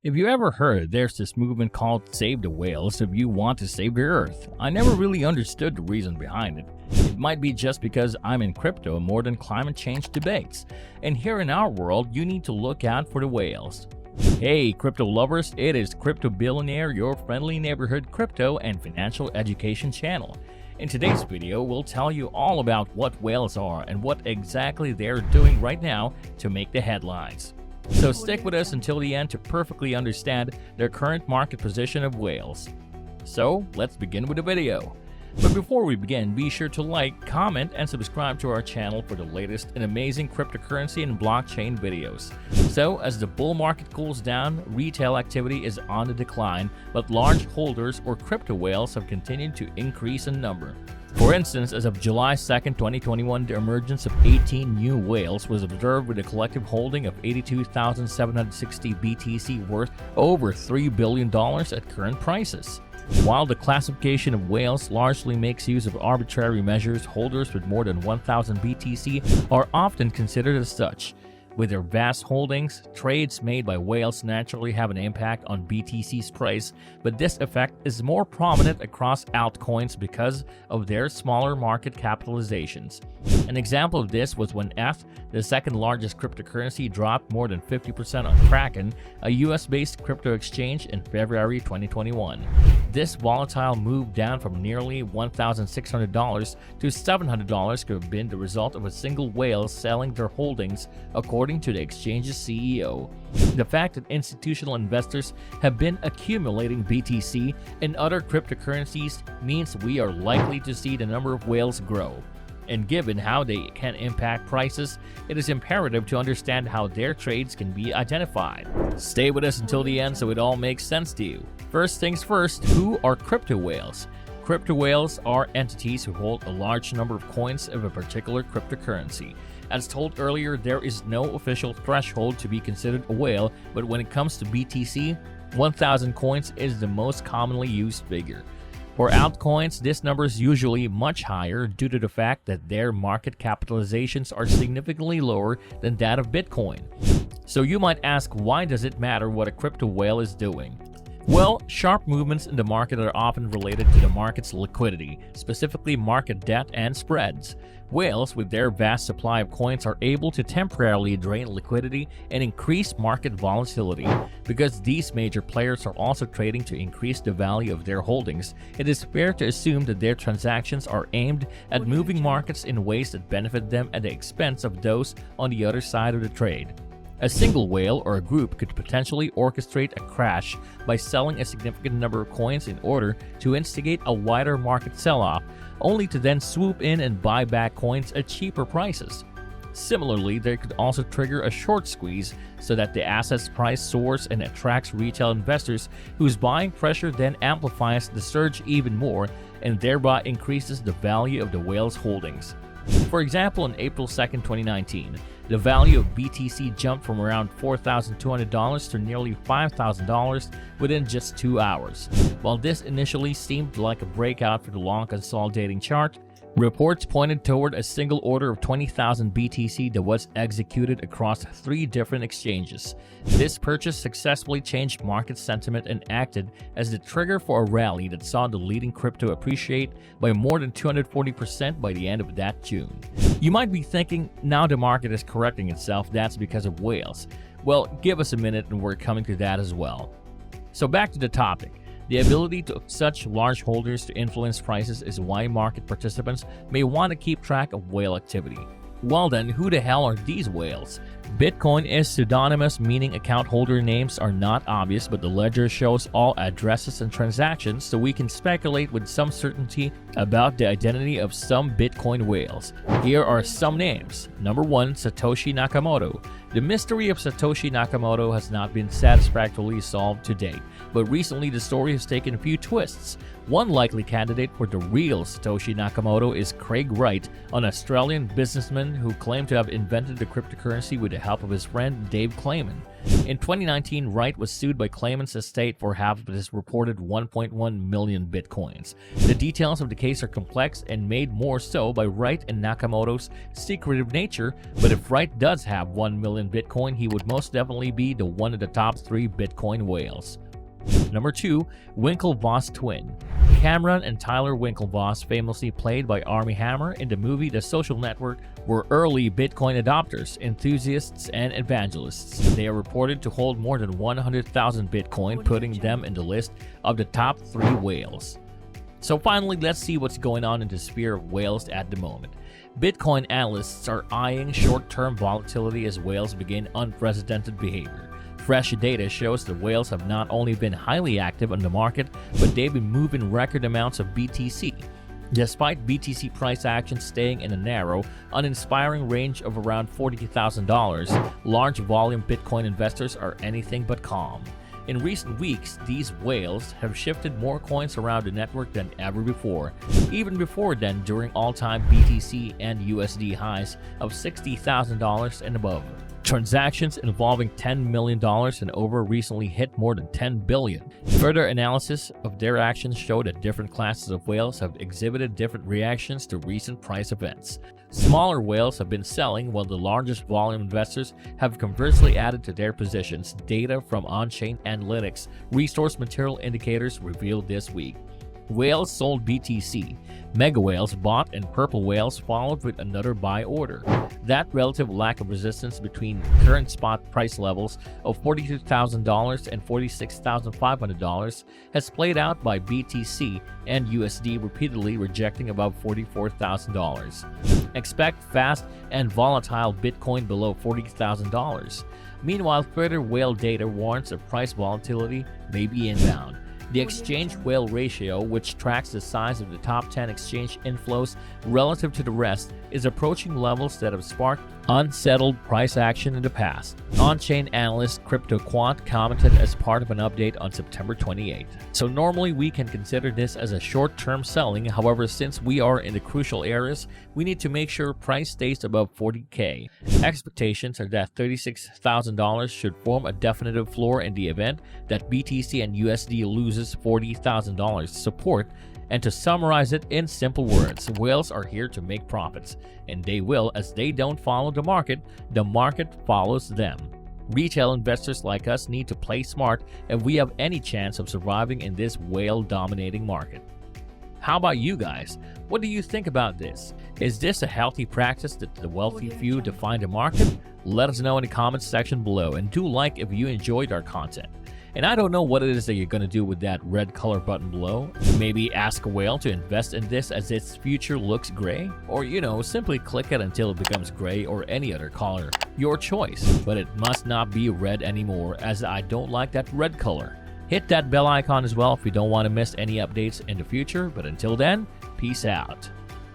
Have you ever heard there's this movement called Save the Whales if you want to save the Earth? I never really understood the reason behind it. It might be just because I'm in crypto more than climate change debates. And here in our world, you need to look out for the whales. Hey crypto lovers, it is Crypto Billionaire, your friendly neighborhood crypto and financial education channel. In today's video, we'll tell you all about what whales are and what exactly they're doing right now to make the headlines. So stick with us until the end to perfectly understand their current market position of whales. So let's begin with the video. But before we begin, be sure to like, comment, and subscribe to our channel for the latest and amazing cryptocurrency and blockchain videos. So as the bull market cools down, retail activity is on the decline, but large holders or crypto whales have continued to increase in number. For instance, as of July 2, 2021, the emergence of 18 new whales was observed with a collective holding of 82,760 BTC worth over $3 billion at current prices. While the classification of whales largely makes use of arbitrary measures, holders with more than 1,000 BTC are often considered as such. With their vast holdings, trades made by whales naturally have an impact on BTC's price, but this effect is more prominent across altcoins because of their smaller market capitalizations. An example of this was when ETH, the second largest cryptocurrency, dropped more than 50% on Kraken, a US-based crypto exchange, in February 2021. This volatile move down from nearly $1,600 to $700 could have been the result of a single whale selling their holdings, according to the exchange's CEO. The fact that institutional investors have been accumulating BTC and other cryptocurrencies means we are likely to see the number of whales grow. And given how they can impact prices, it is imperative to understand how their trades can be identified. Stay with us until the end so it all makes sense to you. First things first, who are crypto whales? Crypto whales are entities who hold a large number of coins of a particular cryptocurrency. As told earlier, there is no official threshold to be considered a whale, but when it comes to BTC, 1,000 coins is the most commonly used figure. For altcoins, this number is usually much higher due to the fact that their market capitalizations are significantly lower than that of Bitcoin. So you might ask, why does it matter what a crypto whale is doing? Well, sharp movements in the market are often related to the market's liquidity, specifically market depth and spreads. Whales, with their vast supply of coins, are able to temporarily drain liquidity and increase market volatility. Because these major players are also trading to increase the value of their holdings, it is fair to assume that their transactions are aimed at moving markets in ways that benefit them at the expense of those on the other side of the trade. A single whale or a group could potentially orchestrate a crash by selling a significant number of coins in order to instigate a wider market sell-off, only to then swoop in and buy back coins at cheaper prices. Similarly, they could also trigger a short squeeze so that the asset's price soars and attracts retail investors whose buying pressure then amplifies the surge even more and thereby increases the value of the whale's holdings. For example, on April 2, 2019, the value of BTC jumped from around $4,200 to nearly $5,000 within just 2 hours. While this initially seemed like a breakout for the long consolidating chart, reports pointed toward a single order of 20,000 BTC that was executed across 3 different exchanges. This purchase successfully changed market sentiment and acted as the trigger for a rally that saw the leading crypto appreciate by more than 240% by the end of that June. You might be thinking, now the market is correcting itself, that's because of whales. Well, give us a minute and we're coming to that as well. So back to the topic. The ability of such large holders to influence prices is why market participants may want to keep track of whale activity. Well then, who the hell are these whales? Bitcoin is pseudonymous, meaning account holder names are not obvious, but the ledger shows all addresses and transactions, so we can speculate with some certainty about the identity of some Bitcoin whales. Here are some names. Number 1, Satoshi Nakamoto. The mystery of Satoshi Nakamoto has not been satisfactorily solved to date, but recently the story has taken a few twists. One likely candidate for the real Satoshi Nakamoto is Craig Wright, an Australian businessman who claimed to have invented the cryptocurrency with the the help of his friend Dave Clayman. In 2019, Wright was sued by Clayman's estate for half of his reported 1.1 million bitcoins. The details of the case are complex and made more so by Wright and Nakamoto's secretive nature, but if Wright does have 1 million bitcoin, he would most definitely be one of the top 3 bitcoin whales. Number 2, Winklevoss twin. Cameron and Tyler Winklevoss, famously played by Armie Hammer in the movie The Social Network, were early Bitcoin adopters, enthusiasts, and evangelists. They are reported to hold more than 100,000 Bitcoin, putting them in the list of the top 3 whales. So finally, let's see what's going on in the sphere of whales at the moment. Bitcoin analysts are eyeing short-term volatility as whales begin unprecedented behavior. Fresh data shows the whales have not only been highly active on the market, but they've been moving record amounts of BTC. Despite BTC price action staying in a narrow, uninspiring range of around $40,000, large volume Bitcoin investors are anything but calm. In recent weeks, these whales have shifted more coins around the network than ever before, even before then during all-time BTC and USD highs of $60,000 and above. Transactions involving $10 million and over recently hit more than $10 billion. Further analysis of their actions show that different classes of whales have exhibited different reactions to recent price events. Smaller whales have been selling while the largest volume investors have conversely added to their positions, data from on-chain analytics resource material indicators revealed this week. Whales sold BTC, mega whales bought, and purple whales followed with another buy order. That relative lack of resistance between current spot price levels of $42,000 and $46,500 has played out by BTC and USD repeatedly rejecting above $44,000. Expect fast and volatile Bitcoin below $40,000. Meanwhile, further whale data warns of price volatility may be inbound. The exchange whale ratio, which tracks the size of the top 10 exchange inflows relative to the rest, is approaching levels that have sparked unsettled price action in the past. On-chain analyst CryptoQuant commented as part of an update on September 28. So normally we can consider this as a short-term selling, however since we are in the crucial areas, we need to make sure price stays above 40K. Expectations are that $36,000 should form a definitive floor in the event that BTC and USD loses $40,000 support. And to summarize it in simple words, whales are here to make profits, and they will, as they don't follow the market follows them. Retail investors like us need to play smart if we have any chance of surviving in this whale-dominating market. How about you guys? What do you think about this? Is this a healthy practice that the wealthy few define the market? Let us know in the comments section below, and do like if you enjoyed our content. And I don't know what it is that you're going to do with that red color button below. Maybe ask a whale to invest in this as its future looks gray? Or, simply click it until it becomes gray or any other color. Your choice. But it must not be red anymore, as I don't like that red color. Hit that bell icon as well if you don't want to miss any updates in the future. But until then, peace out.